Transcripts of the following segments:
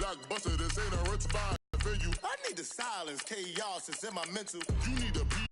blockbuster, this ain't a rent-to-buy venue. I need the silence, chaos is in my mental. You need a beat.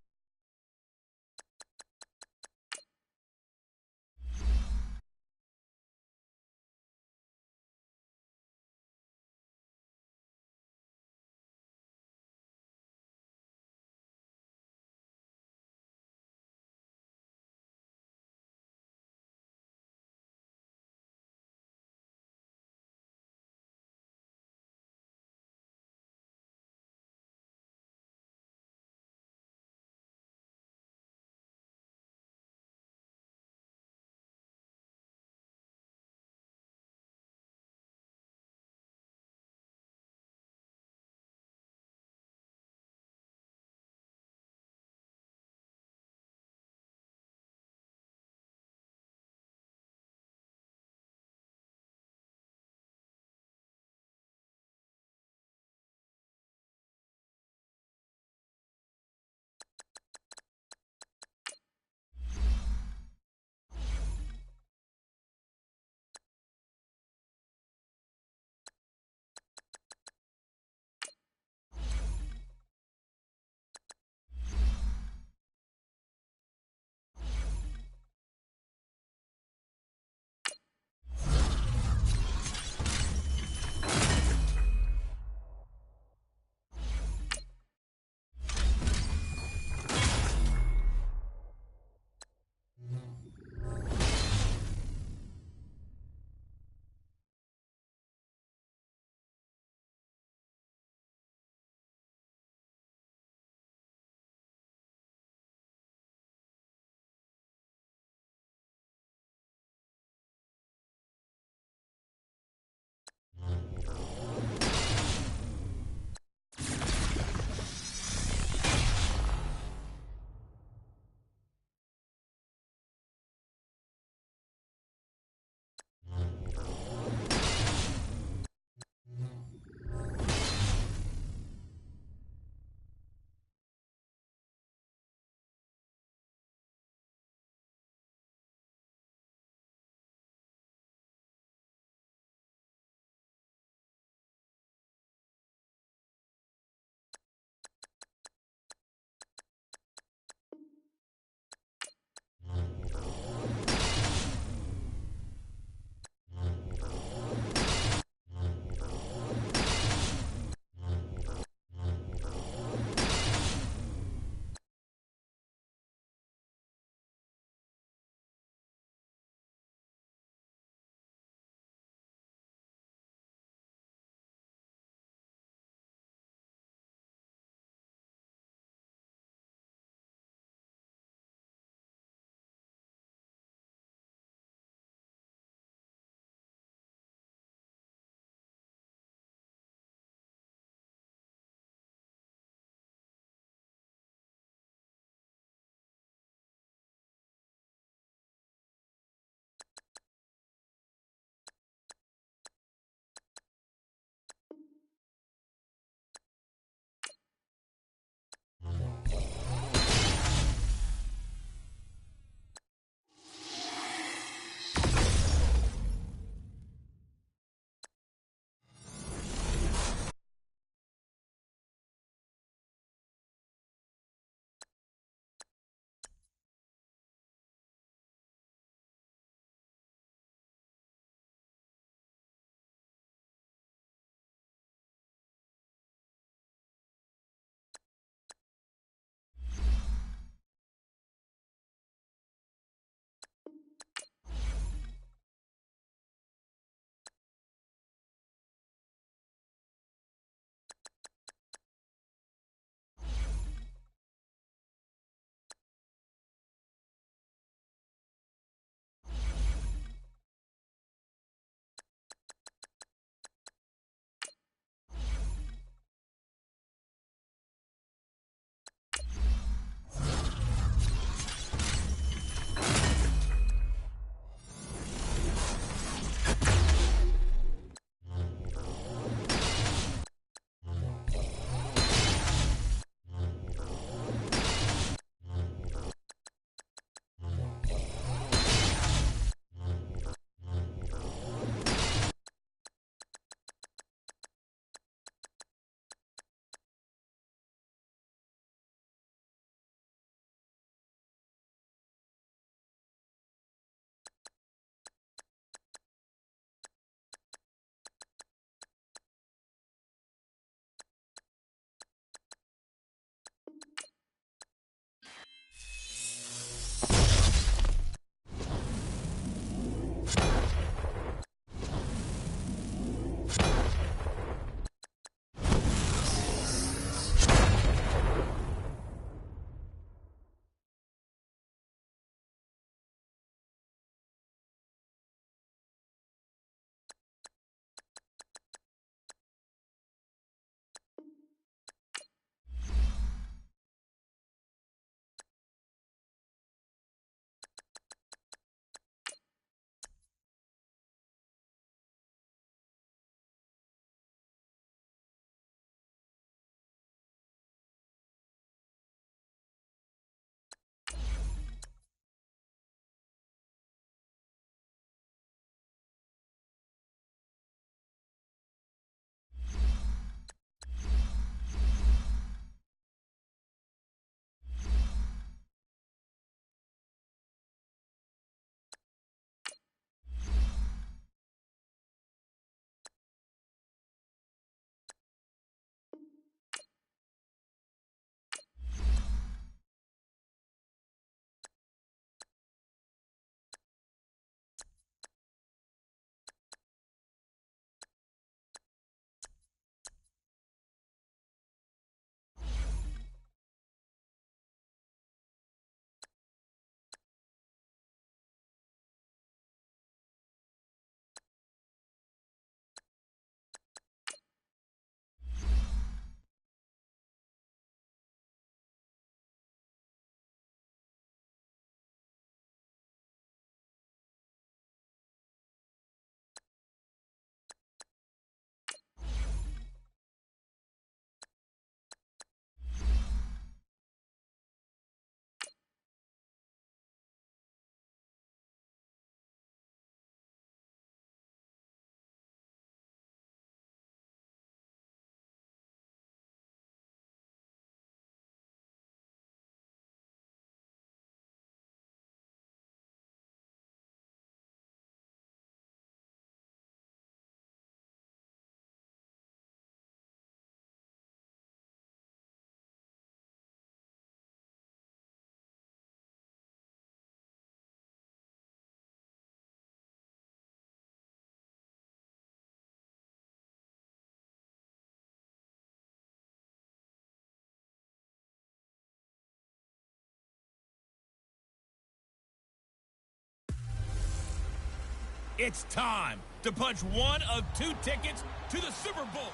It's time to punch one of 2 tickets to the Super Bowl.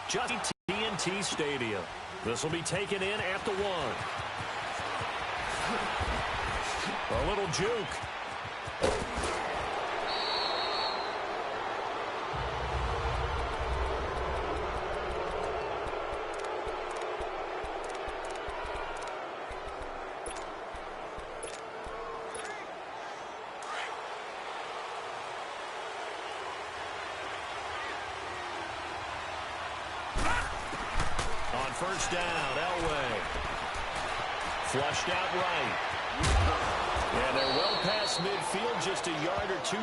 Just TNT Stadium. This will be taken in at the 1. A little juke. First down, Elway. Flushed out right. And they're well past midfield, just a yard or 2.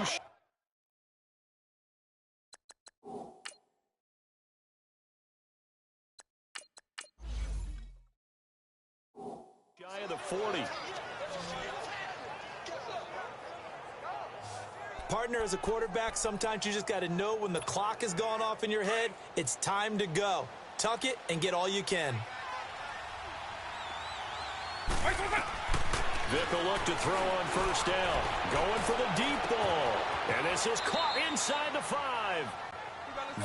Shy of the 40. Partner, as a quarterback, sometimes you just got to know when the clock has gone off in your head, it's time to go. Tuck it and get all you can. Vick will look to throw on first down. Going for the deep ball. And this is caught inside the 5.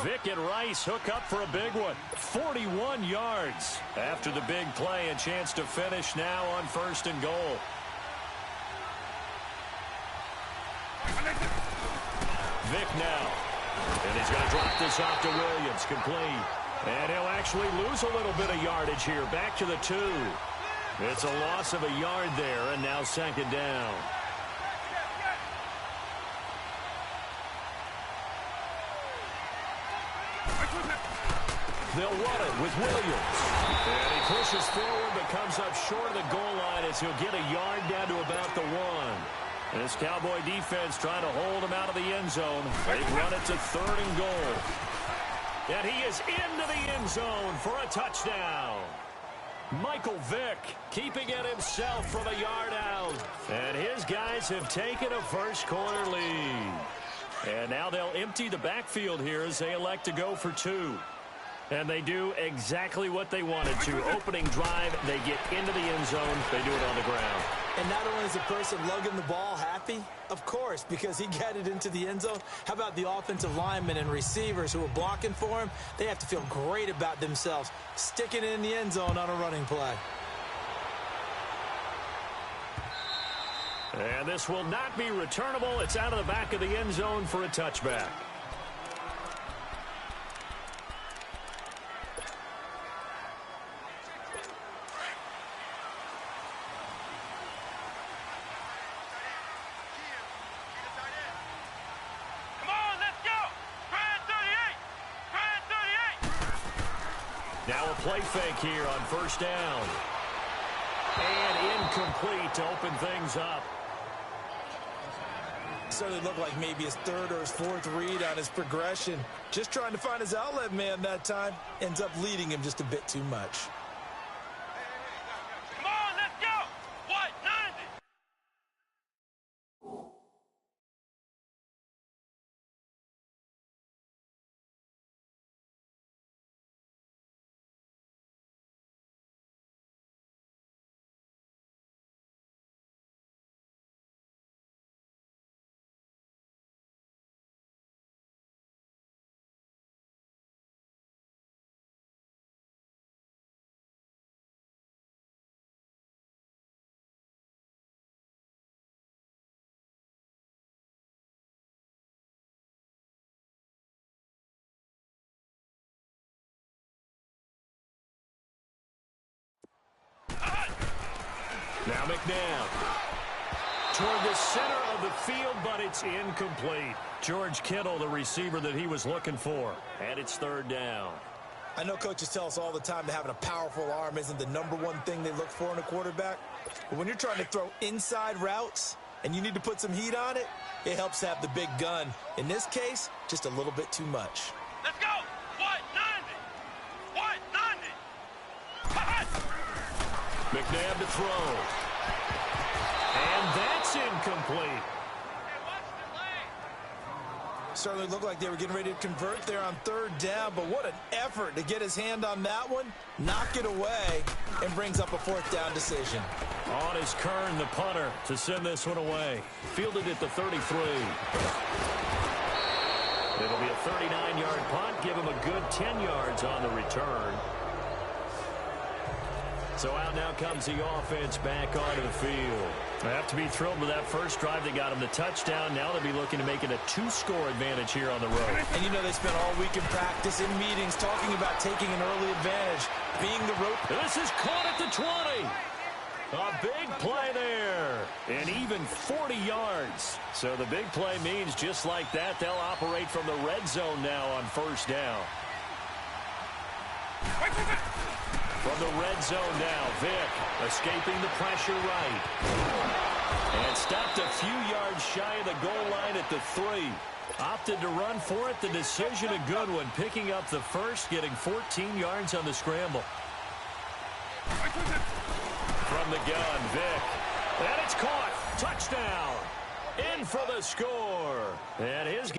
Vick and Rice hook up for a big one. 41 yards. After the big play, a chance to finish now on first and goal. Vick now. And he's going to drop this off to Williams. Complete. And he'll actually lose a little bit of yardage here. Back to the 2. It's a loss of a yard there, and now second down. They'll run it with Williams. And he pushes forward but comes up short of the goal line as he'll get a yard down to about the 1. And this Cowboy defense trying to hold him out of the end zone. They've run it to 3rd and goal. And he is into the end zone for a touchdown. Michael Vick keeping it himself from a yard out. And his guys have taken a first-quarter lead. And now they'll empty the backfield here as they elect to go for 2. And they do exactly what they wanted to. Opening drive, they get into the end zone. They do it on the ground. And not only is the person lugging the ball happy, of course, because he got it into the end zone. How about the offensive linemen and receivers who are blocking for him? They have to feel great about themselves, sticking it in the end zone on a running play. And this will not be returnable. It's out of the back of the end zone for a touchback. Now a play fake here on first down. And incomplete to open things up. Certainly looked like maybe his 3rd or his 4th read on his progression. Just trying to find his outlet man that time. Ends up leading him just a bit too much. Come on, let's go! What? 90! Now McNabb toward the center of the field, but it's incomplete. George Kittle, the receiver that he was looking for. And it's 3rd down. I know coaches tell us all the time that having a powerful arm isn't the #1 thing they look for in a quarterback. But when you're trying to throw inside routes and you need to put some heat on it, it helps to have the big gun. In this case, just a little bit too much. Let's go! What? 90! What? 90! McNabb to throw. And that's incomplete. Certainly looked like they were getting ready to convert there on third down, but what an effort to get his hand on that one, knock it away, and brings up a fourth down decision. On is Kern, the punter, to send this one away. Fielded at the 33. It'll be a 39-yard punt. Give him a good 10 yards on the return. So out now comes the offense back onto the field. They have to be thrilled with that first drive. They got him the touchdown. Now they'll be looking to make it a 2-score advantage here on the road. And you know they spent all week in practice, in meetings, talking about taking an early advantage, being the rope. This is caught at the 20. A big play there. And even 40 yards. So the big play means just like that, they'll operate from the red zone now on first down. From the red zone now, Vick escaping the pressure right. And stopped a few yards shy of the goal line at the 3. Opted to run for it. The decision a good one. Picking up the first, getting 14 yards on the scramble. From the gun, Vick. And it's caught. Touchdown. In for the score. And his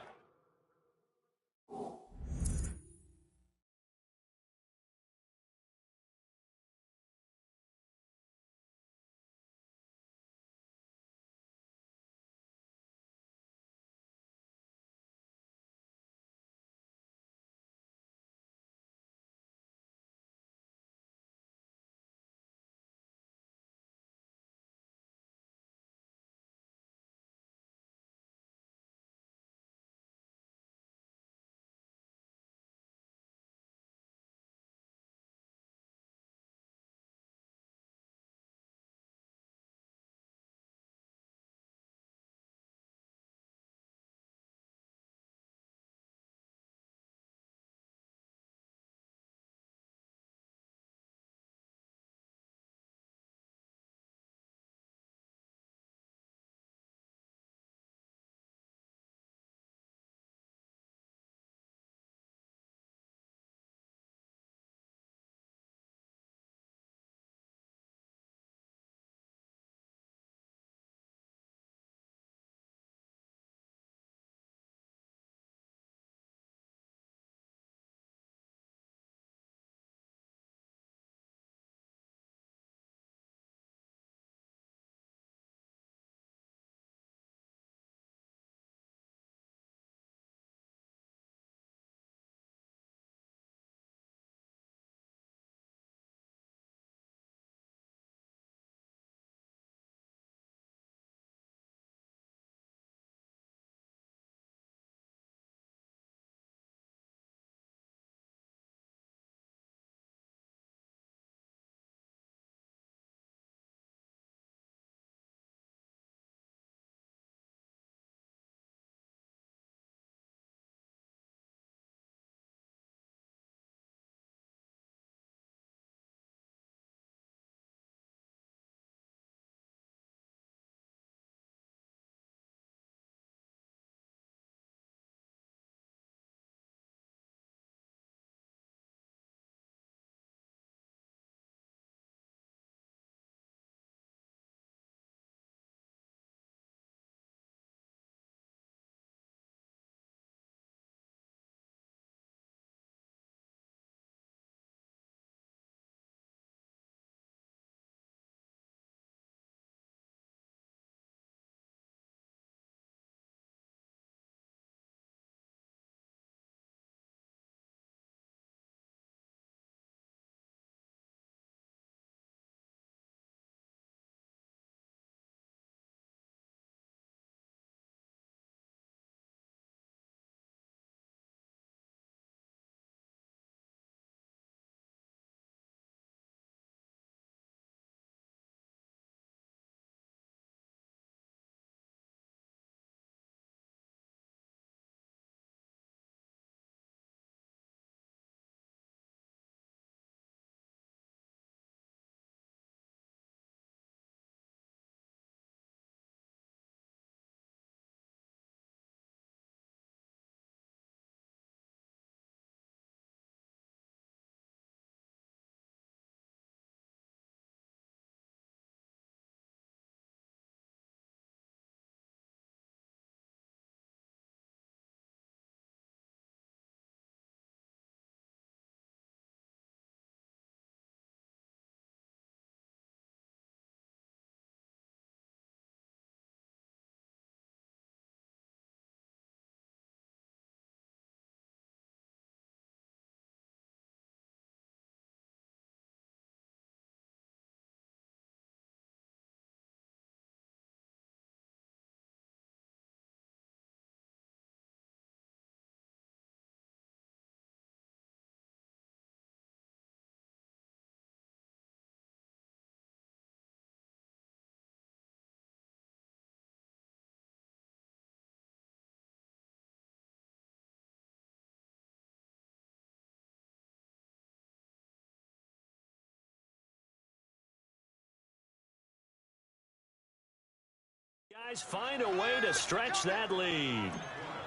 Find a way to stretch that lead.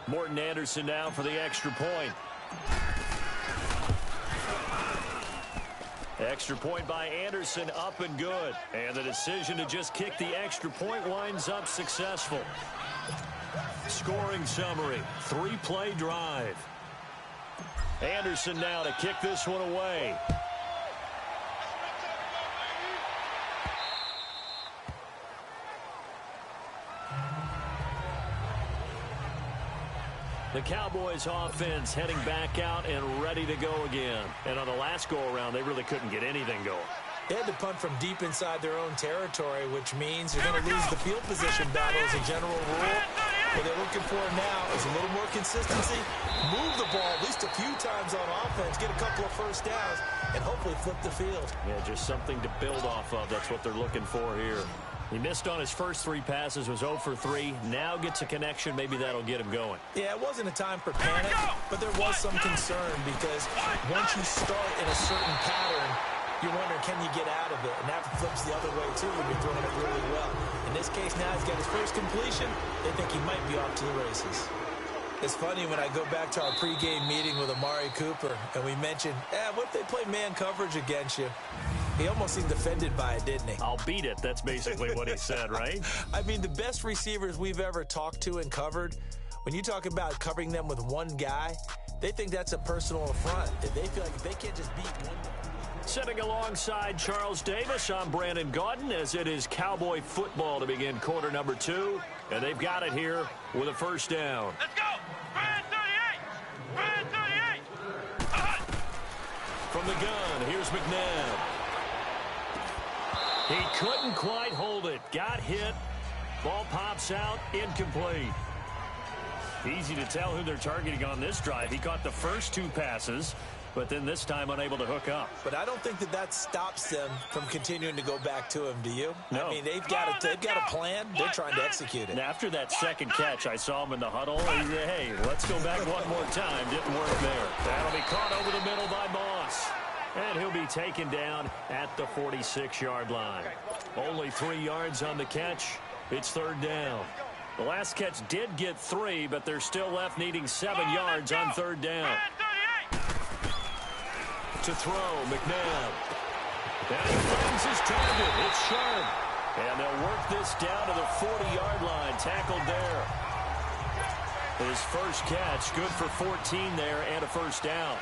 Morton Anderson now for the extra point. Extra point by Anderson, up and good. And the decision to just kick the extra point winds up successful. Scoring summary, 3-play drive. Anderson now to kick this one away. The Cowboys offense heading back out and ready to go again. And on the last go-around, they really couldn't get anything going. They had to punt from deep inside their own territory, which means you're going to lose the field position battle as a general rule. What they're looking for now is a little more consistency. Move the ball at least a few times on offense, get a couple of first downs, and hopefully flip the field. Yeah, just something to build off of. That's what they're looking for here. He missed on his first 3 passes, was 0 for 3. Now gets a connection. Maybe that'll get him going. Yeah, it wasn't a time for panic, but there was some concern because once you start in a certain pattern, you're wondering, can you get out of it? And that flips the other way, too, when you're throwing it really well. In this case, now he's got his first completion. They think he might be off to the races. It's funny when I go back to our pregame meeting with Amari Cooper, and we mentioned, what if they play man coverage against you? He almost seemed offended by it, didn't he? I'll beat it. That's basically what he said, right? I mean, the best receivers we've ever talked to and covered, when you talk about covering them with one guy, they think that's a personal affront. They feel like if they can't just beat one guy. Sitting alongside Charles Davis, I'm Brandon Gaudin, as it is Cowboy football to begin quarter number 2. And they've got it here with a first down. Let's go! Brand 38! Brand 38! From the gun, here's McNabb. He couldn't quite hold it. Got hit. Ball pops out. Incomplete. Easy to tell who they're targeting on this drive. He caught the first 2 passes, but then this time unable to hook up. But I don't think that stops them from continuing to go back to him, do you? No. I mean, they've got a plan. They're trying to execute it. And after that second catch, I saw him in the huddle. He said, hey, let's go back one more time. Didn't work there. That'll be caught over the middle by Moss. And he'll be taken down at the 46-yard line. Only 3 yards on the catch. It's third down. The last catch did get 3, but they're still left needing 7 yards on third down. To throw, McNabb. And he finds his target. It's sharp. And they'll work this down to the 40-yard line. Tackled there. His first catch, good for 14 there and a first down.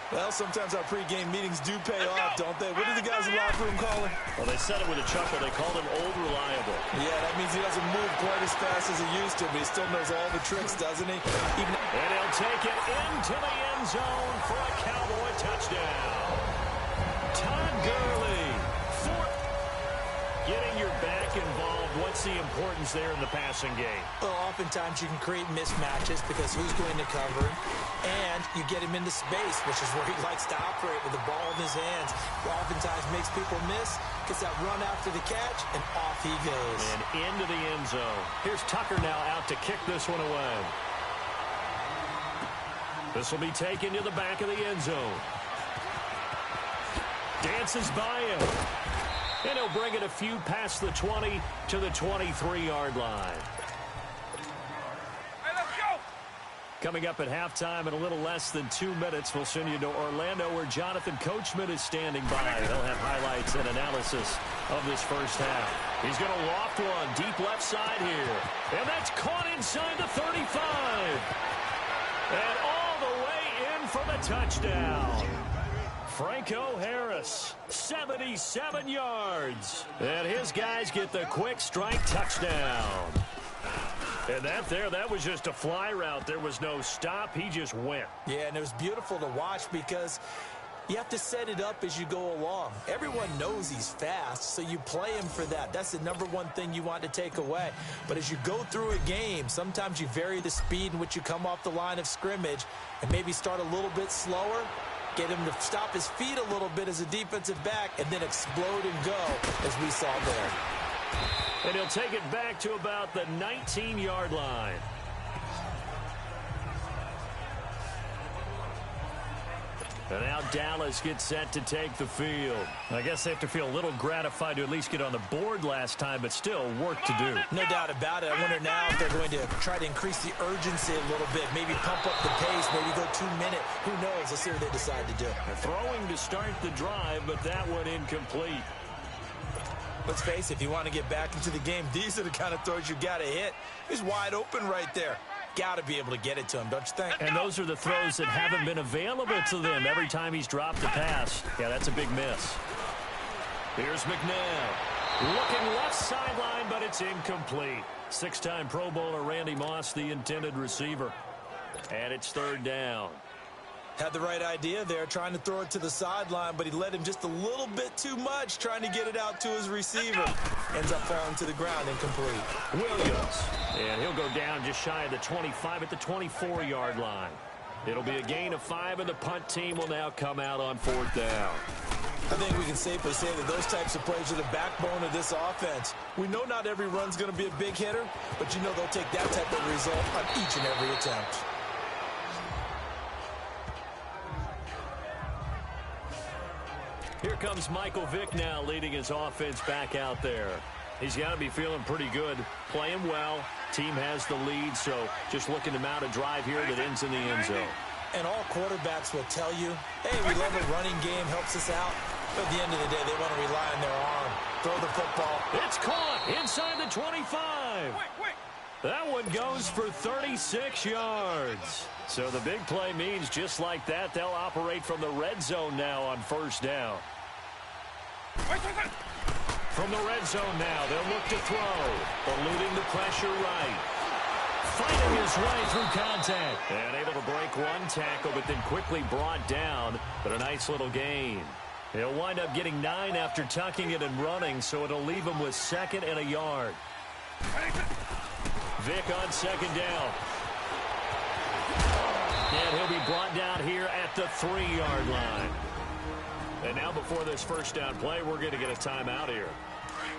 Well, sometimes our pregame meetings do pay off, don't they? What do the guys in the locker room call him? Well, they said it with a chuckle. They called him Old Reliable. Yeah, that means he doesn't move quite as fast as he used to, but he still knows all the tricks, doesn't he? And he'll take it into the end zone for a Cowboy touchdown. Todd Gurley. Getting your back involved, what's the importance there in the passing game? Well, oftentimes you can create mismatches because who's going to cover him, and you get him into space, which is where he likes to operate with the ball in his hands. Oftentimes makes people miss, gets that run after the catch, and off he goes. And into the end zone. Here's Tucker now out to kick this one away. This will be taken to the back of the end zone. Dances by him. And he'll bring it a few past the 20 to the 23-yard line. Hey, let's go! Coming up at halftime in a little less than 2 minutes, we'll send you to Orlando where Jonathan Coachman is standing by. They'll have highlights and analysis of this first half. He's going to loft one deep left side here. And that's caught inside the 35. And all the way in for the touchdown. Franco Harris, 77 yards. And his guys get the quick strike touchdown. And that was just a fly route. There was no stop. He just went. Yeah, and it was beautiful to watch because you have to set it up as you go along. Everyone knows he's fast, so you play him for that. That's the number one thing you want to take away. But as you go through a game, sometimes you vary the speed in which you come off the line of scrimmage and maybe start a little bit slower. Get him to stop his feet a little bit as a defensive back and then explode and go, as we saw there. And he'll take it back to about the 19-yard line. And now Dallas gets set to take the field. I guess they have to feel a little gratified to at least get on the board last time, but still work to do. No doubt about it. I wonder now if they're going to try to increase the urgency a little bit, maybe pump up the pace, maybe go 2 minute. Who knows? Let's see what they decide to do. They're throwing to start the drive, but that one incomplete. Let's face it, if you want to get back into the game, these are the kind of throws you got to hit. He's wide open right there. Got to be able to get it to him, don't you think? And those are the throws that haven't been available to them every time he's dropped a pass. Yeah, that's a big miss. Here's McNabb. Looking left sideline, but it's incomplete. 6-time Pro Bowler Randy Moss, the intended receiver. And it's 3rd down. Had the right idea there, trying to throw it to the sideline, but he led him just a little bit too much, trying to get it out to his receiver. Ends up falling to the ground, incomplete. Williams. And he'll go down just shy of the 25 at the 24-yard line. It'll be a gain of 5, and the punt team will now come out on 4th down. I think we can safely say that those types of plays are the backbone of this offense. We know not every run's going to be a big hitter, but you know they'll take that type of result on each and every attempt. Here comes Michael Vick now leading his offense back out there. He's got to be feeling pretty good, playing well. Team has the lead, so just looking to mount a drive here that ends in the end zone. And all quarterbacks will tell you, hey, we love a running game, helps us out. But at the end of the day, they want to rely on their arm. Throw the football. It's caught inside the 25. That one goes for 36 yards. So the big play means just like that, they'll operate from the red zone now on 1st down. From the red zone now, they'll look to throw, eluding the pressure right. Fighting his way through contact. And able to break one tackle, but then quickly brought down. But a nice little gain. He'll wind up getting 9 after tucking it and running, so it'll leave him with 2nd and a yard. Vick on 2nd down. And he'll be brought down here at the 3-yard line. And now before this 1st down play, we're going to get a timeout here,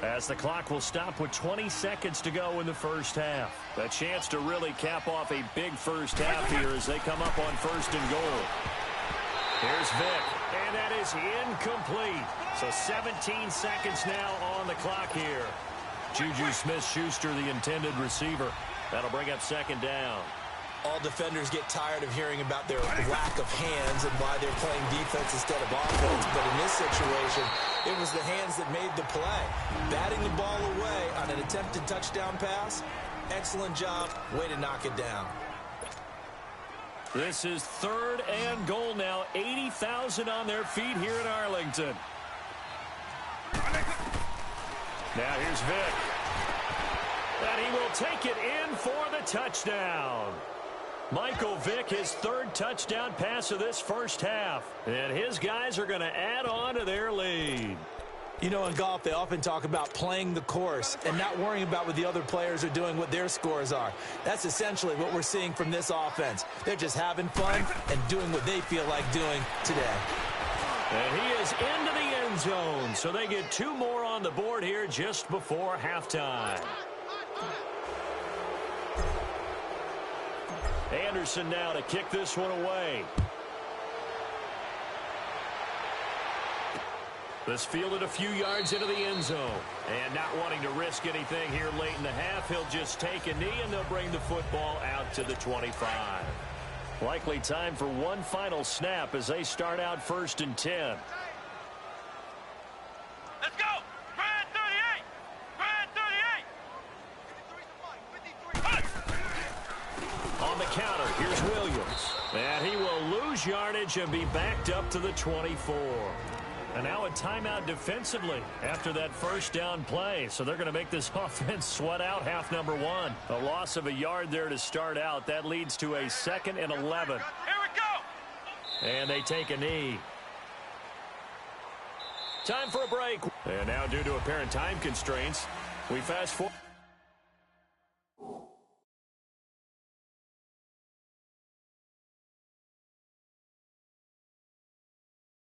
as the clock will stop with 20 seconds to go in the 1st half. A chance to really cap off a big 1st half here as they come up on 1st and goal. Here's Vick, and that is incomplete. So 17 seconds now on the clock here. Juju Smith-Schuster, the intended receiver. That'll bring up 2nd down. All defenders get tired of hearing about their lack of hands and why they're playing defense instead of offense. But in this situation, it was the hands that made the play. Batting the ball away on an attempted touchdown pass. Excellent job. Way to knock it down. This is 3rd and goal now. 80,000 on their feet here in Arlington. Now here's Vick. And he will take it in for the touchdown. Michael Vick, his 3rd touchdown pass of this 1st half. And his guys are going to add on to their lead. You know, in golf, they often talk about playing the course and not worrying about what the other players are doing, what their scores are. That's essentially what we're seeing from this offense. They're just having fun and doing what they feel like doing today. And he is into the end zone, so they get 2 more on the board here just before halftime. Anderson now to kick this one away. This fielded a few yards into the end zone. And not wanting to risk anything here late in the half, he'll just take a knee and they'll bring the football out to the 25. Likely time for one final snap as they start out 1st and 10. Let's go! Brad 38! Brad 38! On the counter, here's Williams. And he will lose yardage and be backed up to the 24. And now a timeout defensively after that 1st down play. So they're going to make this offense sweat out half number 1. A loss of a yard there to start out. That leads to a 2nd and 11. Here we go! And they take a knee. Time for a break. And now due to apparent time constraints, we fast forward.